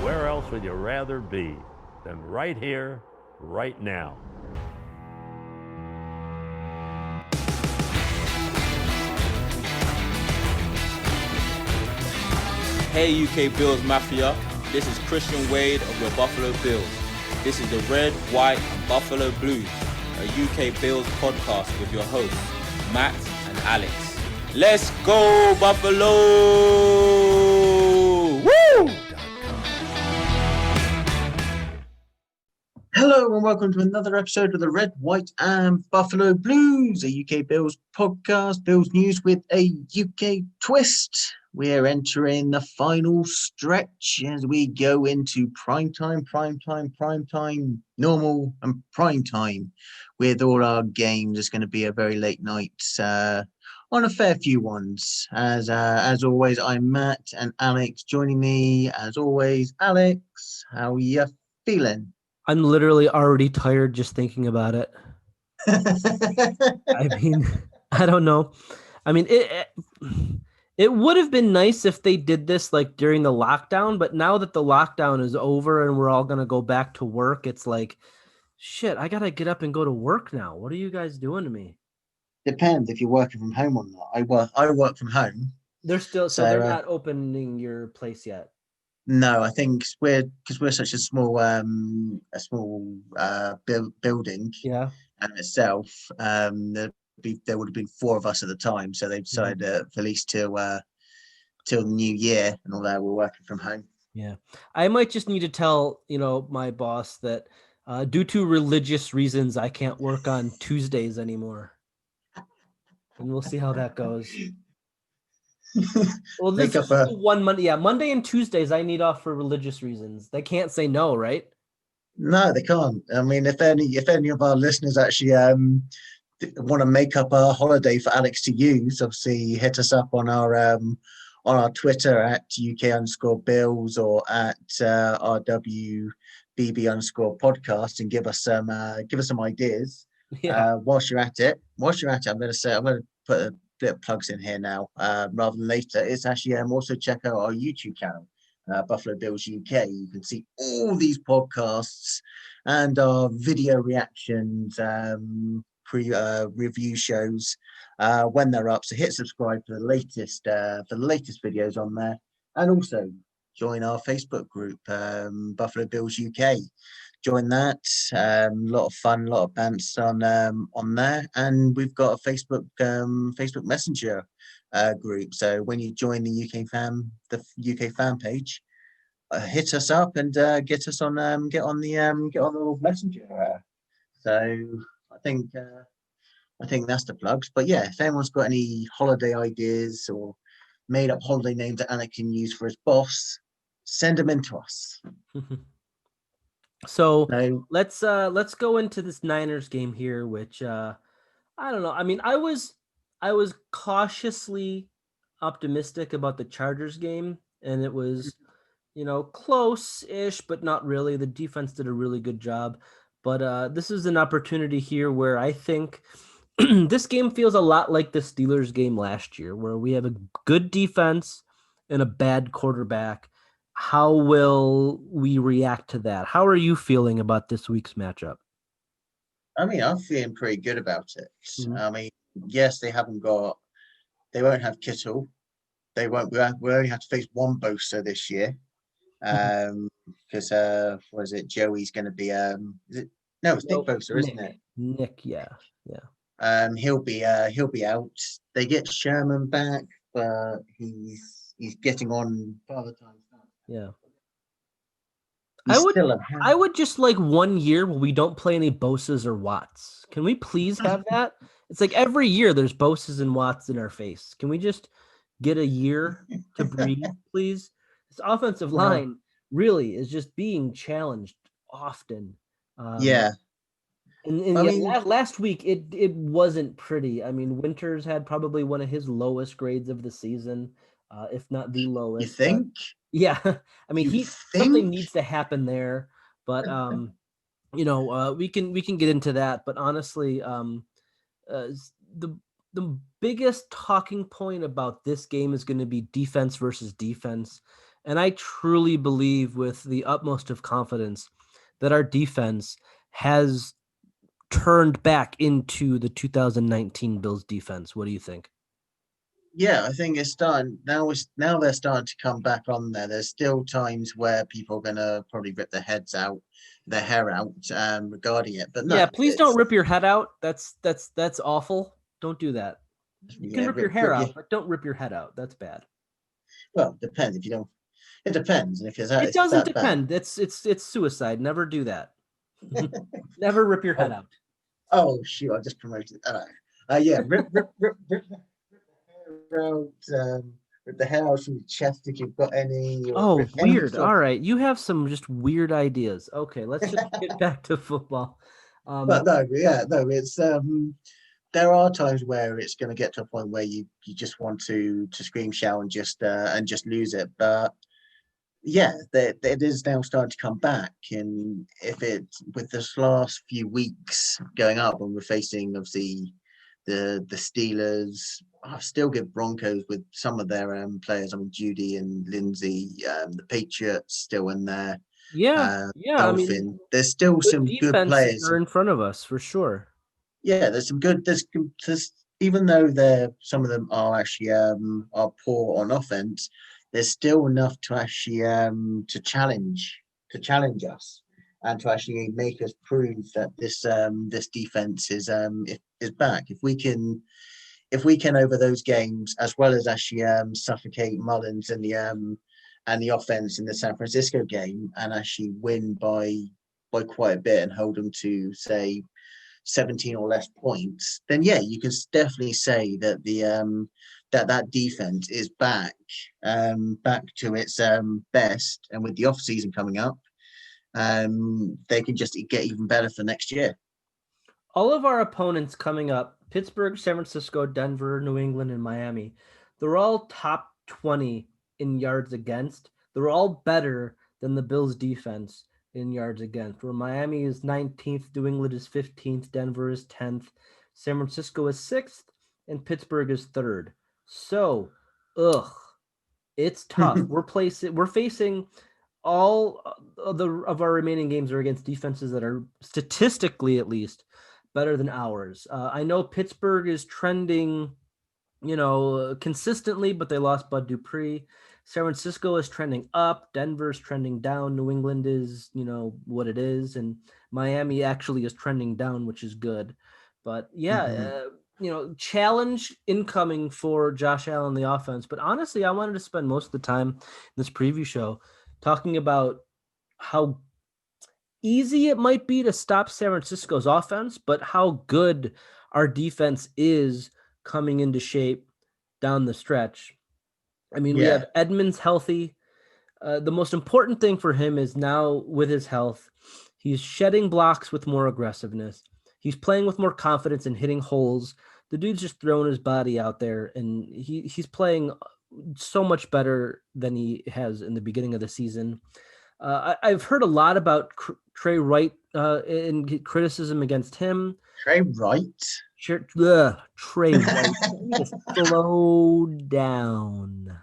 where else would you rather be than right here, right now? Hey UK Bills Mafia, this is Christian Wade of your Buffalo Bills. This is the Red, White and Buffalo Blues, a UK Bills podcast with your hosts, Matt and Alex. Let's go Buffalo! Woo! Hello and welcome to another episode of the Red, White and Buffalo Blues, a UK Bills podcast, Bills news with a UK twist. We're entering the final stretch as we go into prime time, normal and prime time with all our games. It's going to be a very late night on a fair few ones. As always, I'm Matt and Alex joining me. As always, Alex, how are you feeling? I'm literally already tired just thinking about it. I mean, I don't know. I mean, it would have been nice if they did this like during the lockdown, but now that the lockdown is over and we're all going to go back to work, it's like, shit, I got to get up and go to work now. What are you guys doing to me? Depends if you're working from home or not. I work from home. They're still, so they're not opening your place yet. No, I think because we're such a small building itself. There would have been four of us at the time, so they decided for at least till the new year and all that we're working from home. Yeah, I might just need to tell my boss that due to religious reasons I can't work on Tuesdays anymore, and we'll see how that goes. Well, this is one Monday. Yeah, Monday and Tuesdays I need off for religious reasons. They can't say no, right? No, they can't. I mean, if any of our listeners actually want to make up a holiday for Alex to use, obviously hit us up on our Twitter at UK_Bills or at RWBB_podcast and give us some ideas. Yeah. Whilst you're at it, I'm going to put a bit of plugs in here now rather than later. It's actually also check out our YouTube channel, Buffalo Bills UK. You can see all these podcasts and our video reactions, review shows when they're up. So hit subscribe for the latest videos on there, and also join our Facebook group, Buffalo Bills UK. Join that. A lot of fun, a lot of bants on there, and we've got a Facebook Messenger group. So when you join the UK fan page, hit us up and get us on get on the Messenger. So I think that's the plugs. But yeah, if anyone's got any holiday ideas or made up holiday names that Anna can use for his boss, send them in to us. So let's go into this Niners game here, which I don't know. I mean, I was cautiously optimistic about the Chargers game, and it was close-ish, but not really. The defense did a really good job, but this is an opportunity here where I think this game feels a lot like the Steelers game last year, where we have a good defense and a bad quarterback. How will we react to that? How are you feeling about this week's matchup? I mean, I'm feeling pretty good about it. Mm-hmm. I mean, yes, they won't have Kittle. We only have to face one Bosa this year. Because what is it? Joey's going to be it's Nick Bosa, isn't it? Nick, yeah. He'll be out. They get Sherman back, but he's getting on Father Time's. Yeah. I would just like 1 year where we don't play any Bosas or Watts. Can we please have that? It's like every year there's Bosas and Watts in our face. Can we just get a year to breathe, please? This offensive line really is just being challenged often. Yeah. And last week it wasn't pretty. I mean, Winters had probably one of his lowest grades of the season, if not the lowest. You think? Yeah, I mean, something needs to happen there, but we can get into that. But honestly, the biggest talking point about this game is going to be defense versus defense, And I truly believe with the utmost of confidence that our defense has turned back into the 2019 Bills defense. What do you think? Yeah, I think it's starting now. Now they're starting to come back on there. There's still times where people are gonna probably rip their hair out, regarding it. But no, Yeah, please don't rip your head out. That's awful. Don't do that. You can yeah, rip your hair out, but don't rip your head out. That's bad. well, it depends if you don't. It depends, and if It it's doesn't that bad. depend. It's suicide. Never do that. Never rip your head Oh, out. oh shoot! I just promoted. Yeah, rip the hair out. Rip the hair out from your chest if you've got any, or Oh, rip any weird. sort. All right. You have some just weird ideas. Okay, let's just get back to football. But no, yeah, no, it's there are times where it's going to get to a point where you just want to scream, shout, and just lose it. But yeah, it is now starting to come back, and if it with this last few weeks going up, when we're facing obviously the Steelers, I still give Broncos with some of their players. I mean, Judy and Lindsay, the Patriots still in there. Yeah, yeah. I mean, Dolphin. There's still good some good defenses players. are in front of us for sure. Yeah, there's some good. There's even though they're some of them are actually are poor on offense, there's still enough to actually to challenge us and to actually make us prove that this defense is back. If we can over those games, as well as actually suffocate Mullens and the offense in the San Francisco game, and actually win by quite a bit and hold them to say 17 or less points, then yeah, you can definitely say that that defense is back to its best, and with the off season coming up, they can just get even better for next year. All of our opponents coming up, Pittsburgh, San Francisco, Denver, New England, and Miami, they're all top 20 in yards against. They're all better than the Bills defense in yards against, where Miami is 19th, New England is 15th, Denver is 10th, San Francisco is 6th, and Pittsburgh is 3rd. So, it's tough. We're facing all of our remaining games are against defenses that are statistically at least better than ours. I know Pittsburgh is trending, consistently, but they lost Bud Dupree. San Francisco is trending up. Denver's trending down. New England is, what it is. And Miami actually is trending down, which is good. But yeah, challenge incoming for Josh Allen, the offense. But honestly, I wanted to spend most of the time in this preview show talking about how easy it might be to stop San Francisco's offense, but how good our defense is coming into shape down the stretch. I mean, we Yeah. have Edmonds healthy. The most important thing for him is now with his health, he's shedding blocks with more aggressiveness. He's playing with more confidence and hitting holes. The dude's just throwing his body out there, and he's playing so much better than he has in the beginning of the season. I've heard a lot about Trey Wright in criticism against him. Trey Wright. Trey Wright. You need to slow down.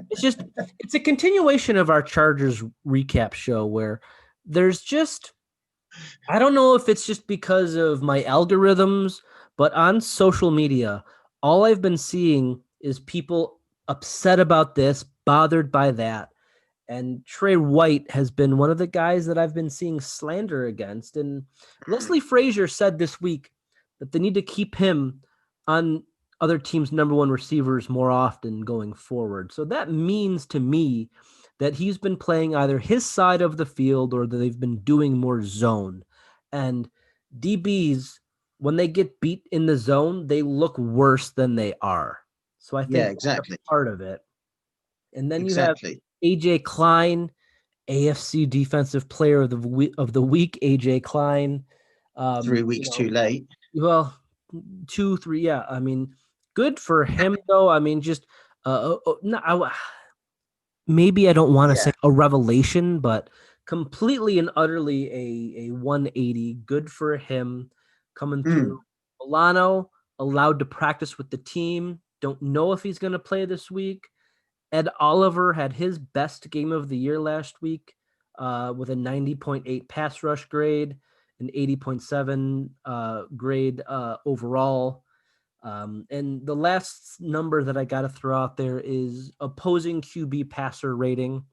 It's a continuation of our Chargers recap show where there's just, I don't know if it's just because of my algorithms, but on social media, all I've been seeing is people upset about this, bothered by that. And Trey White has been one of the guys that I've been seeing slander against. And Leslie Frazier said this week that they need to keep him on other teams' number one receivers more often going forward. So that means to me that he's been playing either his side of the field or that they've been doing more zone. And DBs, when they get beat in the zone, they look worse than they are. So I think Yeah, that's exactly. part of it. And then you have Exactly. AJ Klein, AFC Defensive Player of the Week. AJ Klein. 3 weeks too late. Well, 2, 3. Yeah, I mean, good for him though. I mean, just no, maybe I don't want to Yeah. say a revelation, but completely and utterly a 180. Good for him coming through. Milano allowed to practice with the team. Don't know if he's going to play this week. Ed Oliver had his best game of the year last week with a 90.8 pass rush grade, an 80.7 grade overall. And the last number that I got to throw out there is opposing QB passer rating.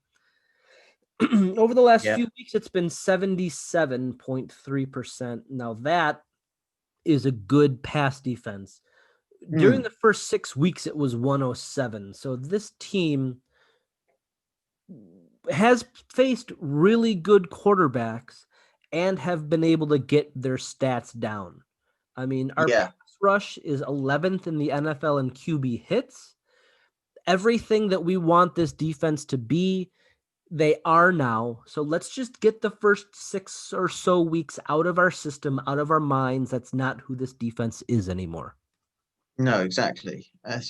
Over the last few weeks, it's been 77.3%. Now that is a good pass defense. During the first 6 weeks, it was 107. So this team has faced really good quarterbacks and have been able to get their stats down. I mean, our pass rush is 11th in the NFL in QB hits. Everything that we want this defense to be, they are now. So let's just get the first 6 or so weeks out of our system, out of our minds. That's not who this defense is anymore. No, exactly. I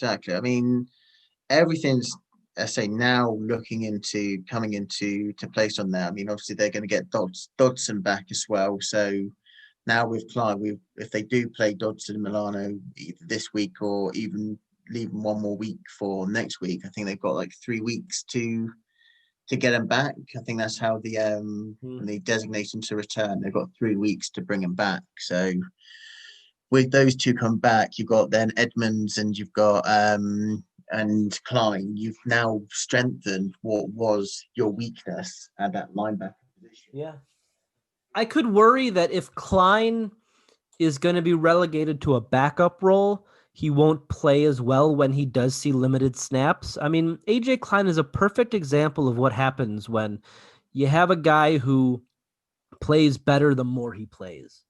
mean, everything's, I say, now coming into place on that. I mean, obviously they're going to get Dodson back as well. So now with Clyde, if they do play Dodson and Milano either this week or even leaving one more week for next week, I think they've got like 3 weeks to get him back. I think that's how the designation to return. They've got 3 weeks to bring him back. So with those two come back, you've got then Edmonds and you've got and Klein. You've now strengthened what was your weakness at that linebacker position. Yeah. I could worry that if Klein is going to be relegated to a backup role, he won't play as well when he does see limited snaps. I mean, AJ Klein is a perfect example of what happens when you have a guy who plays better the more he plays.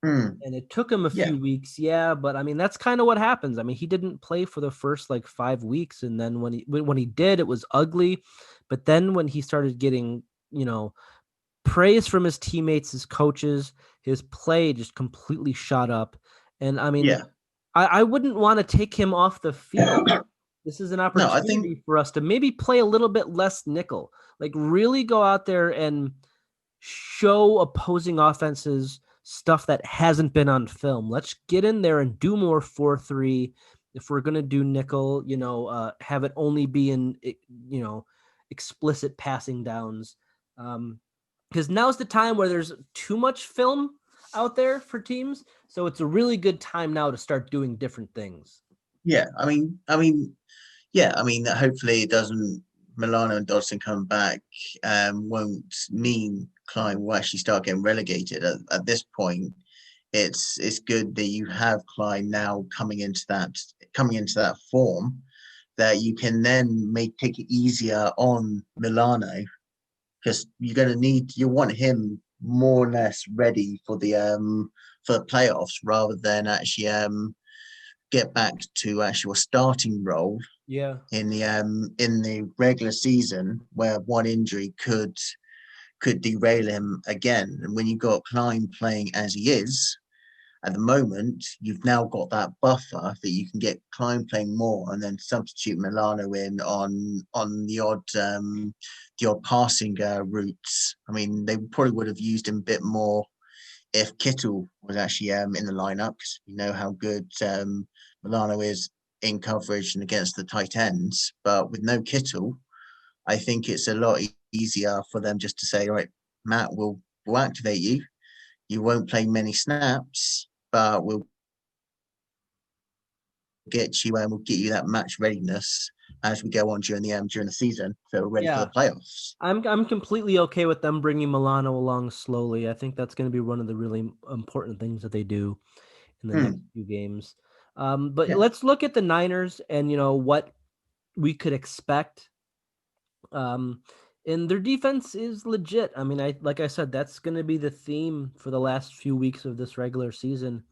And it took him a few weeks. Yeah. But I mean, that's kind of what happens. I mean, he didn't play for the first like 5 weeks. And then when he did, it was ugly. But then when he started getting, praise from his teammates, his coaches, his play just completely shot up. And I mean, I wouldn't want to take him off the field. This is an opportunity for us to maybe play a little bit less nickel, like really go out there and show opposing offenses stuff that hasn't been on film. Let's get in there and do more 4-3. If we're going to do nickel, have it only be in, explicit passing downs. Because now's the time where there's too much film out there for teams. So it's a really good time now to start doing different things. Yeah. I mean, hopefully it doesn't, Milano and Dodson come back won't mean Klein will actually start getting relegated. At this point, it's good that you have Klein now coming into that form that you can then take it easier on Milano, because you want him more or less ready for the playoffs rather than actually get back to actually a starting role in the regular season, where one injury could derail him again. And when you've got Klein playing as he is at the moment, you've now got that buffer that you can get Klein playing more and then substitute Milano in on the odd passing routes. I mean, they probably would have used him a bit more if Kittle was actually in the lineup, because we know how good Milano is in coverage and against the tight ends. But with no Kittle, I think it's a lot easier for them just to say, all right, Matt, we'll activate you. You won't play many snaps, but we'll get you and we'll get you that match readiness as we go on during the season, so we're ready for the playoffs. I'm completely okay with them bringing Milano along slowly. I think that's going to be one of the really important things that they do in the next few games. But let's look at the Niners and what we could expect. And their defense is legit. I mean, like I said, that's going to be the theme for the last few weeks of this regular season.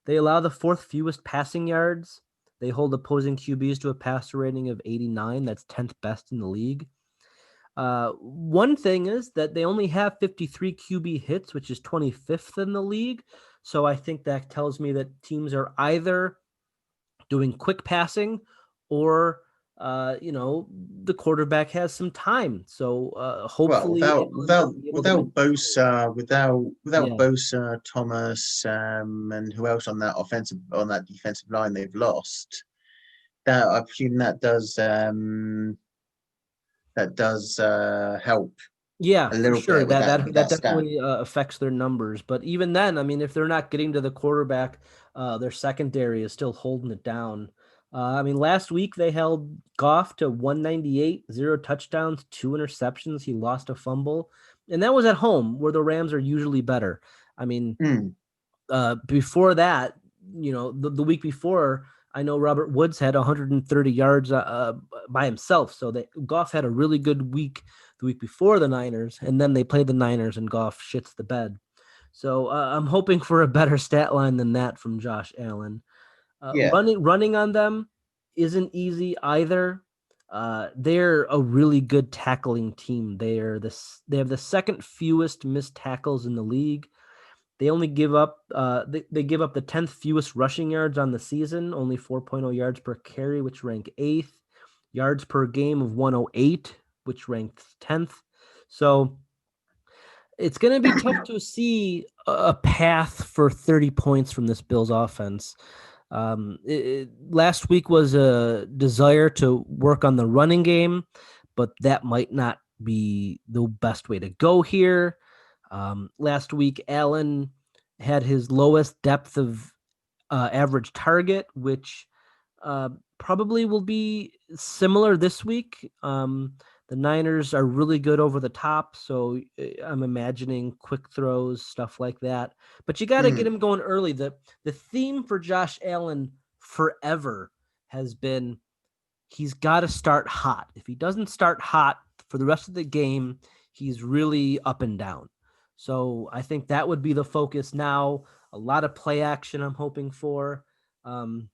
They allow the 4th fewest passing yards. They hold opposing QBs to a passer rating of 89. That's 10th best in the league. One thing is that they only have 53 QB hits, which is 25th in the league. So I think that tells me that teams are either doing quick passing or the quarterback has some time. So hopefully, without Bosa, Thomas, and who else on that defensive line they've lost, that I presume that does help Yeah, a for little sure. bit with That that stat. definitely affects their numbers. But even then, I mean, if they're not getting to the quarterback, their secondary is still holding it down. I mean, last week they held Goff to 198, 0 touchdowns, 2 interceptions. He lost a fumble, and that was at home where the Rams are usually better. I mean, Mm, before that, the week before, I know Robert Woods had 130 yards by himself. So that Goff had a really good week the week before the Niners, and then they played the Niners and Goff shits the bed. So I'm hoping for a better stat line than that from Josh Allen. yeah, Running on them isn't easy either. They're a really good tackling team. They have the second fewest missed tackles in the league. They only give up they give up the 10th fewest rushing yards on the season, only 4.0 yards per carry, which rank 8th. Yards per game of 108, which ranked 10th. So it's going to be tough to see a path for 30 points from this Bills offense. Last week was a desire to work on the running game, but that might not be the best way to go here. Last week, Allen had his lowest depth of average target, which probably will be similar this week. The Niners are really good over the top, so I'm imagining quick throws, stuff like that. But you got to get mm, him going early. The theme for Josh Allen forever has been he's got to start hot. If he doesn't start hot for the rest of the game, he's really up and down. So I think that would be the focus now. A lot of play action I'm hoping for. Um,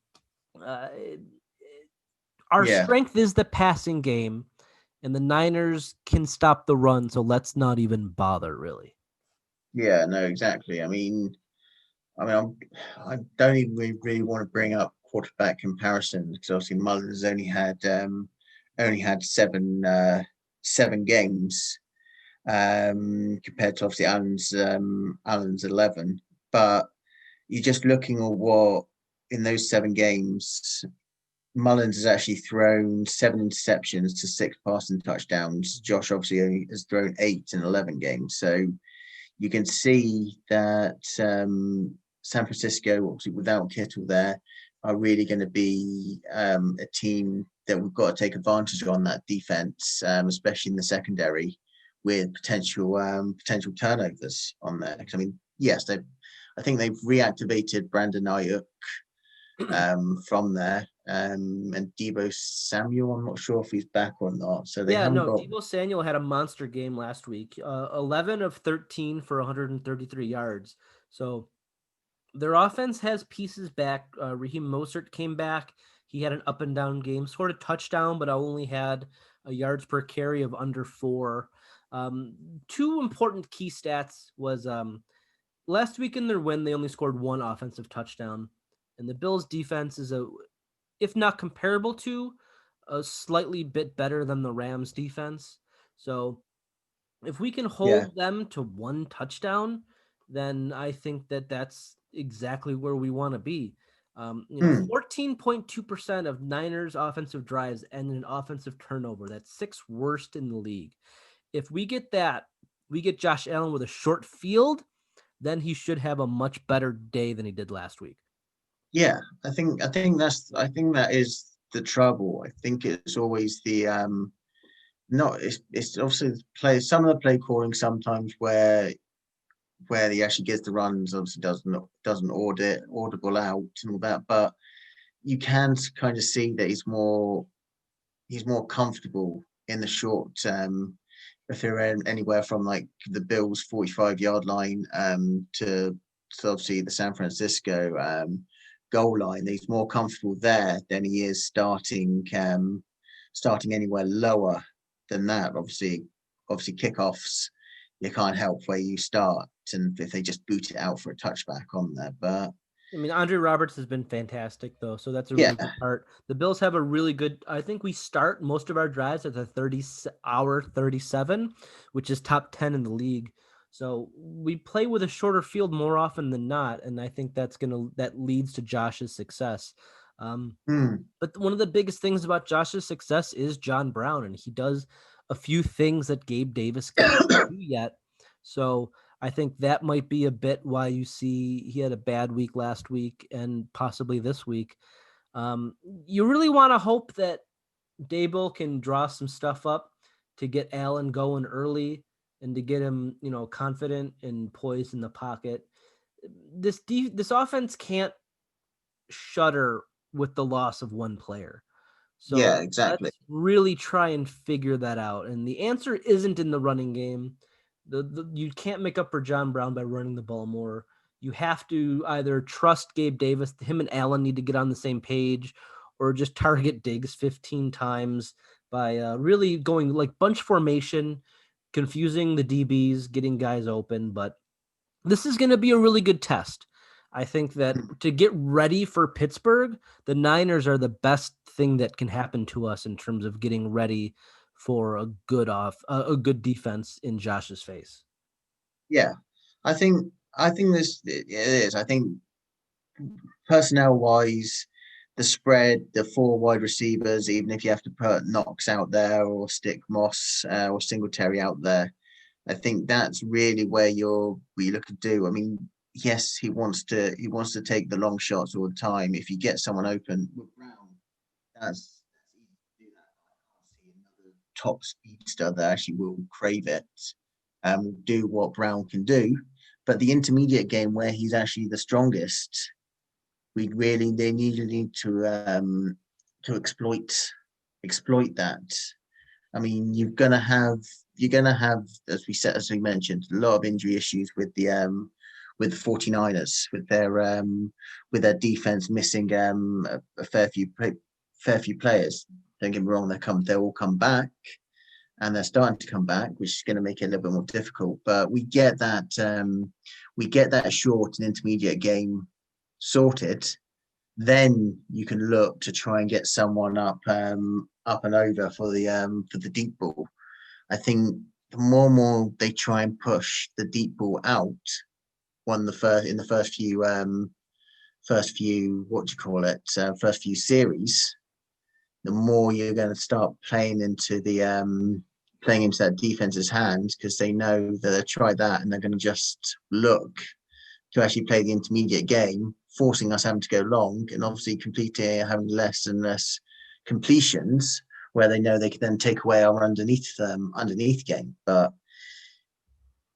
uh, our yeah, strength is the passing game, and the Niners can stop the run. So let's not even bother, really. yeah. No, exactly. I don't even really want to bring up quarterback comparisons because obviously Mullins only had seven games compared to obviously Allen's 11. But you're just looking at what in those 7 games, Mullins has actually thrown 7 interceptions to 6 passing touchdowns. Josh obviously only has thrown 8 in 11 games. So you can see that San Francisco, obviously without Kittle there, are really going to be a team that we've got to take advantage on that defense, especially in the secondary, with potential turnovers on there. I mean, yes, I think they've reactivated Brandon Ayuk from there. And Debo Samuel, I'm not sure if he's back or not. So they Yeah, haven't no, got. Deebo Samuel had a monster game last week. 11 of 13 for 133 yards. So their offense has pieces back. Raheem Mostert came back. He had an up and down game, scored a touchdown, but only had a yards per carry of under 4. Two important key stats was last week in their win, they only scored 1 offensive touchdown. And the Bills defense is if not comparable to, a slightly bit better than the Rams defense. So if we can Yeah. hold them to 1 touchdown, then I think that's exactly where we want to be. Hmm. 14.2% of Niners offensive drives end in an offensive turnover. That's 6th worst in the league. If we get that, we get Josh Allen with a short field, then he should have a much better day than he did last week. Yeah, I think that is the trouble. I think it's always the not it's obviously the play some of the play calling sometimes where he actually gets the runs obviously doesn't audible out and all that, but you can kind of see that he's more comfortable in the short if they're anywhere from like the Bills 45-yard line to obviously the San Francisco goal line. He's more comfortable there than he is starting anywhere lower than that. Obviously kickoffs you can't help where you start, and if they just boot it out for a touchback on there, but I mean, Andre Roberts has been fantastic, though, so that's a yeah, really good part. The Bills have a really good. I think we start most of our drives at the 30-hour 37, which is top 10 in the league. So we play with a shorter field more often than not, and I think that leads to Josh's success. But one of the biggest things about Josh's success is John Brown, and he does a few things that Gabe Davis can't do yet. So I think that might be a bit why you see he had a bad week last week and possibly this week. You really want to hope that Dable can draw some stuff up to get Allen going early and to get him, confident and poised in the pocket. This offense can't shudder with the loss of one player. So yeah, exactly. let's really try and figure that out. And the answer isn't in the running game. You can't make up for John Brown by running the ball more. You have to either trust Gabe Davis, him and Allen need to get on the same page, or just target Diggs 15 times by really going like bunch formation, confusing the DBs, getting guys open. But this is going to be a really good test. I think that to get ready for Pittsburgh, the Niners are the best thing that can happen to us in terms of getting ready for a good defense in Josh's face. Yeah, I think it is. I think personnel wise, the spread, the 4 wide receivers, even if you have to put Knox out there or stick Moss or Singletary out there, I think that's really where you look to do. I mean, yes, he wants to take the long shots all the time. If you get someone open with Brown, that's easy to do that. I can't see another top speedster that actually will crave it and do what Brown can do. But the intermediate game where he's actually the strongest, they need to exploit that. I mean, you're gonna have, as we mentioned, a lot of injury issues with the 49ers with their defense missing a fair few players. Don't get me wrong, they'll all come back, and they're starting to come back, which is going to make it a little bit more difficult. But we get that short and intermediate game sorted. Then you can look to try and get someone up and over for the deep ball. I think the more they try and push the deep ball out, in the first few series, the more you're going to start playing into that defense's hands, because they know that they'll try that and they're going to just look to actually play the intermediate game, forcing us having to go long and obviously having less and less completions, where they know they can then take away our underneath game. But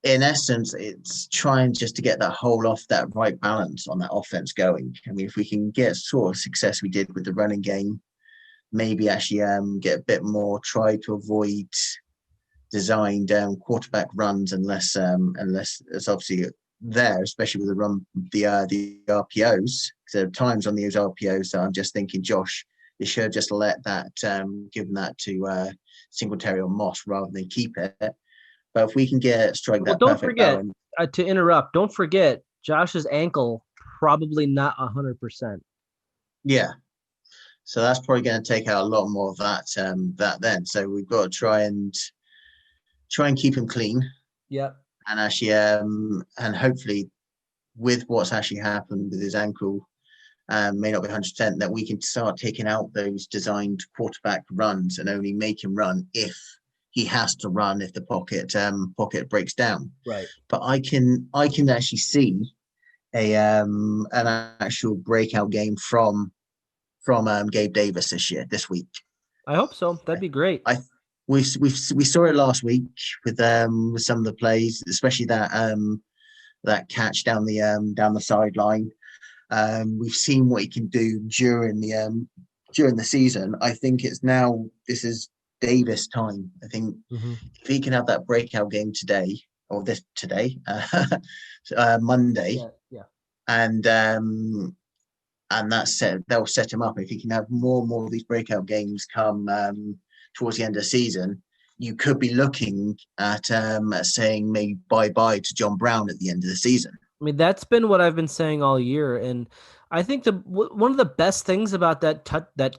in essence, it's trying just to get that whole off that right balance on that offense going. I mean, if we can get sort of success we did with the running game, maybe actually get a bit more, try to avoid designed quarterback runs unless it's obviously there, especially with the RPOs. Because there are times on those RPOs that I'm just thinking, Josh, they should have just let that, given that to Singletary or Moss rather than keep it. But if we can strike that perfect balance. To interrupt, don't forget Josh's ankle probably not 100%. Yeah. So that's probably going to take out a lot more of that then. So we've got to try and keep him clean. Yep. And actually, and hopefully, with what's actually happened with his ankle, may not be 100%, that we can start taking out those designed quarterback runs and only make him run if he has to run, if the pocket breaks down. Right. But I can actually see an actual breakout game from Gabe Davis this week. I hope so. That'd be great. We saw it last week with some of the plays, especially that catch down the sideline. We've seen what he can do during the season. I think this is Davis time. I think if he can have that breakout game today, Monday, and that'll set him up. If he can have more and more of these breakout games come towards the end of the season, you could be looking at saying maybe bye-bye to John Brown at the end of the season. I mean, that's been what I've been saying all year. And I think one of the best things about that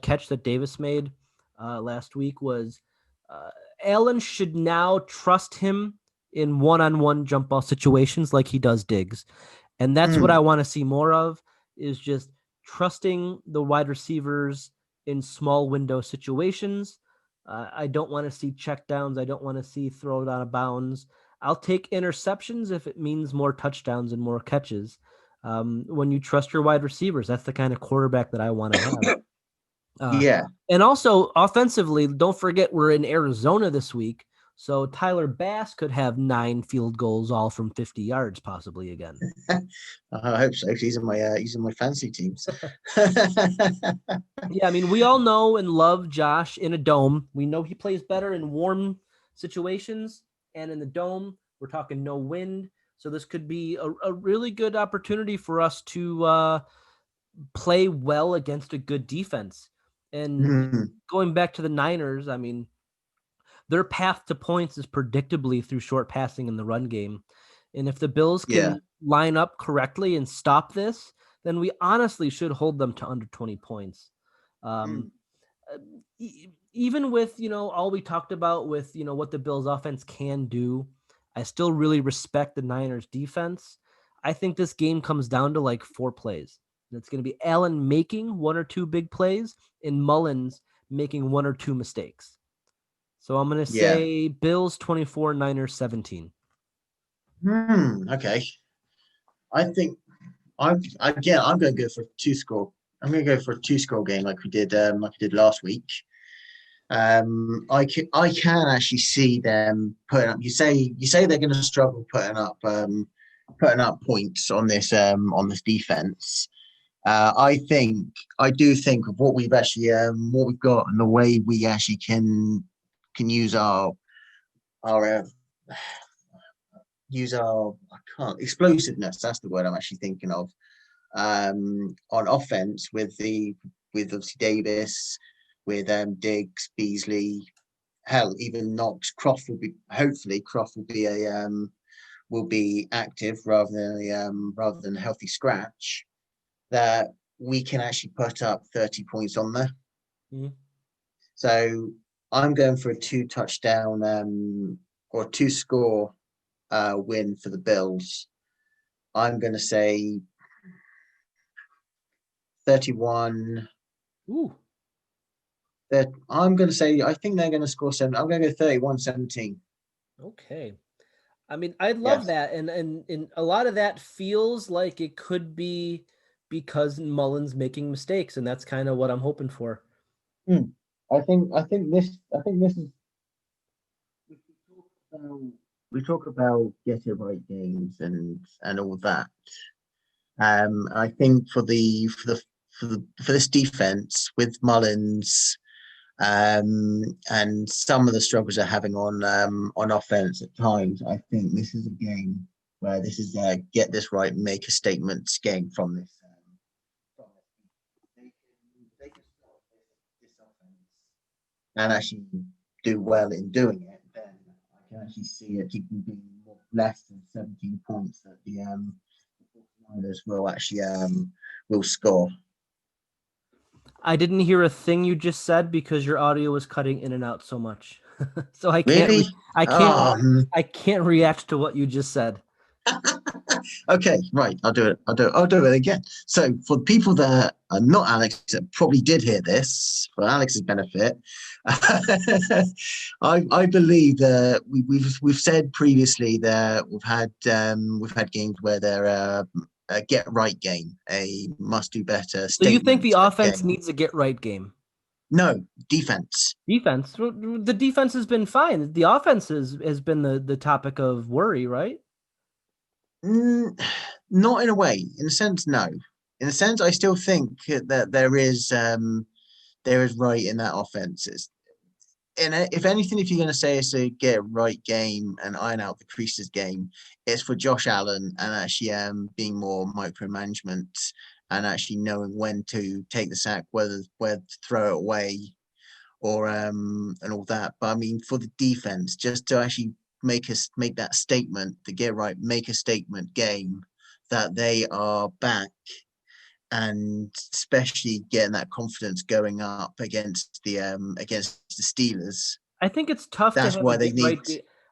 catch that Davis made last week was Allen should now trust him in one-on-one jump ball situations like he does Diggs. And that's what I want to see more of, is just trusting the wide receivers in small window situations. I don't want to see checkdowns. I don't want to see throw it out of bounds. I'll take interceptions if it means more touchdowns and more catches. When you trust your wide receivers, that's the kind of quarterback that I want to have. Yeah. And also offensively, don't forget we're in Arizona this week. So Tyler Bass could have 9 field goals all from 50 yards possibly again. I hope so. He's in my fantasy teams. Yeah, I mean, we all know and love Josh in a dome. We know he plays better in warm situations, and in the dome, we're talking no wind. So this could be a really good opportunity for us to play well against a good defense. And going back to the Niners, I mean, their path to points is predictably through short passing in the run game. And if the Bills can line up correctly and stop this, then we honestly should hold them to under 20 points. Even with, all we talked about with, what the Bills offense can do, I still really respect the Niners defense. I think this game comes down to like 4 plays. It's going to be Allen making 1 or 2 big plays and Mullens making 1 or 2 mistakes. So I'm going to say Bills 24, Niners 17. Okay. I think I'm going to go for a 2-score. I'm going to go for a 2-score game like we did last week. I can actually see them putting up. You say they're going to struggle putting up points on this defense. I do think of what we've actually what we've got and the way we actually can use our explosiveness. That's the word I'm actually thinking of. On offense with obviously Davis, with Diggs, Beasley, hell, even Knox. Croft will be active rather than a healthy scratch. That we can actually put up 30 points on there. Mm-hmm. So I'm going for a 2-touchdown or 2-score win for the Bills. I'm going to say 31. Ooh. I'm going to say I think they're going to score 7. I'm going to go 31-17. Okay. I mean, I love that. And a lot of that feels like it could be because Mullens making mistakes, and that's kind of what I'm hoping for. I think this is we talk about get it right games and all that. I think for this defense with Mullens and some of the struggles they're having on offense at times, I think this is a game where this is get this right, make a statement game from this. They can stop this offense and actually do well in doing it. Then I can actually see it keeping being less than 17 points that the Niners will actually will score. I didn't hear a thing you just said because your audio was cutting in and out so much. So I can't Really? I can't react to what you just said. Okay, right. I'll do it again. So for people that are not Alex that probably did hear this, for Alex's benefit, I believe that we've said previously that we've had games where they're a get right game, a must do better. So you think the offense needs a get right game? No, defense. Defense. The defense has been fine. The offense has been the topic of worry, right? Not in a way. In a sense, no. In a sense, I still think that there is right in that offense. If anything, if you're going to say it's a get right game and iron out the creases game, it's for Josh Allen and actually being more micromanagement and actually knowing when to take the sack, where to throw it away, or and all that. But I mean, for the defense, just to actually make that statement, to get right, make a statement game that they are back, and especially getting that confidence going up against the Steelers. I think it's tough. That's why they need.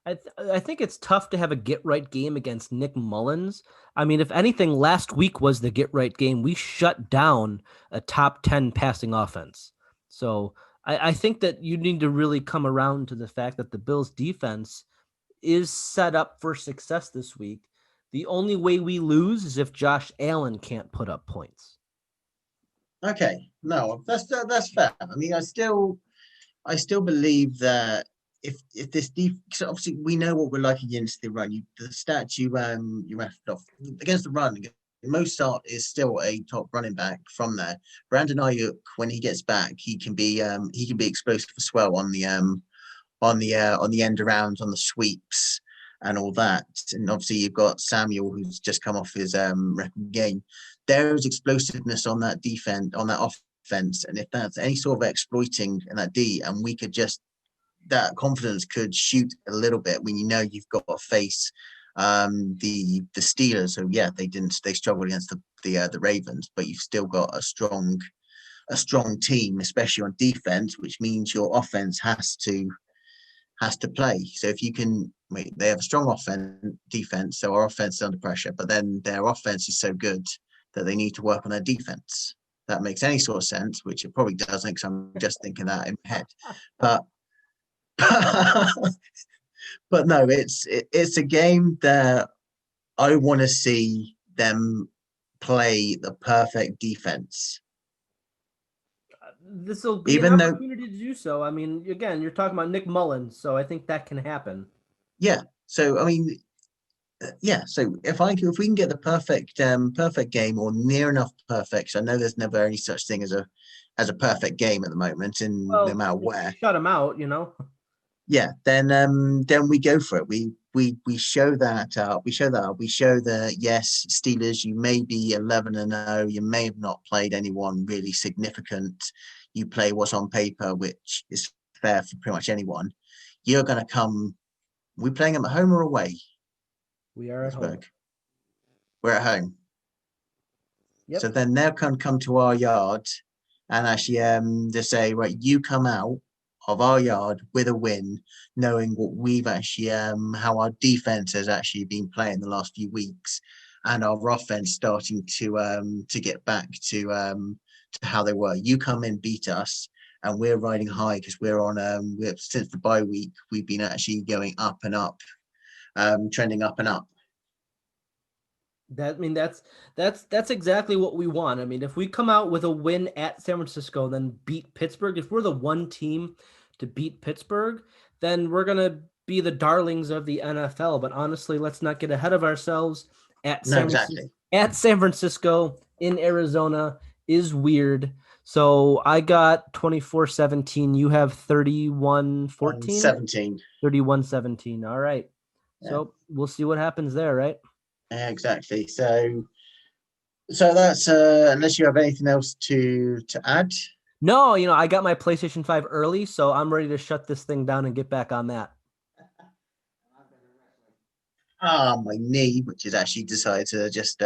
I think it's tough to have a get right game against Nick Mullens. I mean, if anything, last week was the get right game. We shut down a top 10 passing offense. So I think that you need to really come around to the fact that the Bills defense is set up for success this week. The only way we lose is if Josh Allen can't put up points. Okay, no, that's fair. I mean, I still believe that if this because obviously we know what we're like against the run. The stats you left off against the run. Mozart is still a top running back from there. Brandon Ayuk, when he gets back, he can be explosive as well on the end arounds, on the sweeps and all that. And obviously you've got Samuel, who's just come off his record game. There is explosiveness on that defense, on that offense, and if that's any sort of exploiting in that D, and we could just that confidence could shoot a little bit when you know you've got to face the Steelers. So yeah, they struggled against the Ravens, but you've still got a strong team, especially on defense, which means your offense has to play. So if you can, they have a strong defense, so our offense is under pressure, but then their offense is so good that they need to work on their defense. That makes any sort of sense, which it probably doesn't, because I'm just thinking that in my head. But but no, it's a game that I want to see them play the perfect defense. This will be an opportunity to do so. I mean, again, you're talking about Nick Mullens, so I think that can happen. Yeah. So I mean, yeah. So if we can get the perfect game, or near enough perfect, I know there's never any such thing as a perfect game at the moment, and no matter where, shut them out, Yeah, then we go for it. We show that we show that yes, Steelers, you may be 11-0, you may have not played anyone really significant. You play what's on paper, which is fair for pretty much anyone. You're going to come. We're playing them at home or away? We are at home. We're at home. Yep. So then they'll come to our yard and actually just say, right, you come out of our yard with a win, knowing what we've actually how our defense has actually been playing the last few weeks, and our offense starting to get back to how they were. You come in, beat us, and we're riding high because we're on since the bye week we've been actually going up and up, trending up and up. That's exactly what we want. I mean, if we come out with a win at San Francisco, then beat Pittsburgh, if we're the one team to beat Pittsburgh, then we're going to be the darlings of the NFL. But honestly, let's not get ahead of ourselves. At San Francisco in Arizona is weird. So I got 24-17. You have 31-14? 17. 31-17. All right. Yeah. So we'll see what happens there, right? Yeah, exactly. So that's unless you have anything else to add. No, I got my PlayStation 5 early, so I'm ready to shut this thing down and get back on that. My knee, which has actually decided to just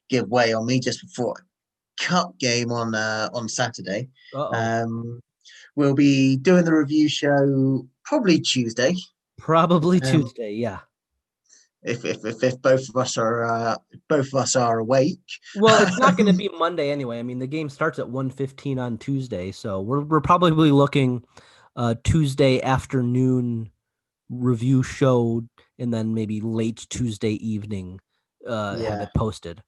give way on me just before a cup game on Saturday. We'll be doing the review show probably Tuesday. Tuesday, yeah. If both of us are awake. Well, it's not going to be Monday anyway. I mean, the game starts at 1:15 on Tuesday, so we're probably looking Tuesday afternoon review show, and then maybe late Tuesday evening have it posted.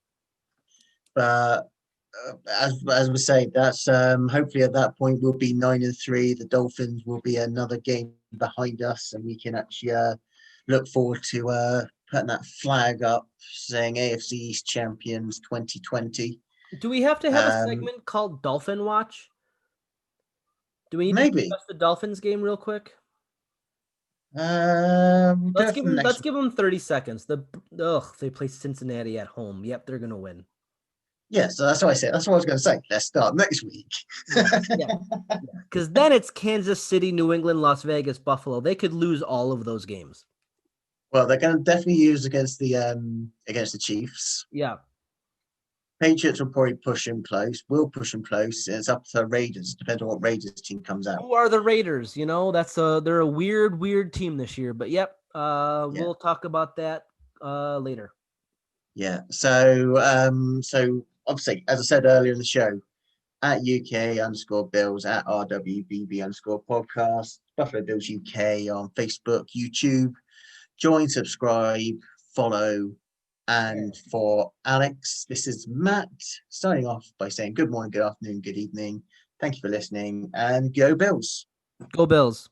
As we say, that's hopefully at that point we'll be 9-3. The Dolphins will be another game behind us, and we can actually look forward to putting that flag up saying AFC East champions 2020. Do we have to have a segment called Dolphin Watch? Do we need to discuss the Dolphins game real quick? Let's give them 30 seconds. They play Cincinnati at home. Yep, they're gonna win. Yeah, so that's what I said. That's what I was going to say. Let's start next week. Because then it's Kansas City, New England, Las Vegas, Buffalo. They could lose all of those games. Well, they're going to definitely use against the Chiefs. Yeah. Patriots will probably push them close. We'll push them close. It's up to the Raiders. Depends on what Raiders team comes out. Who are the Raiders? They're a weird team this year. But yep, We'll talk about that later. Yeah. So obviously, as I said earlier in the show, at UK_Bills, at RWBB_podcast, Buffalo Bills UK on Facebook, YouTube. Join, subscribe, follow. And for Alex, this is Matt signing off by saying good morning, good afternoon, good evening. Thank you for listening, and go Bills. Go Bills.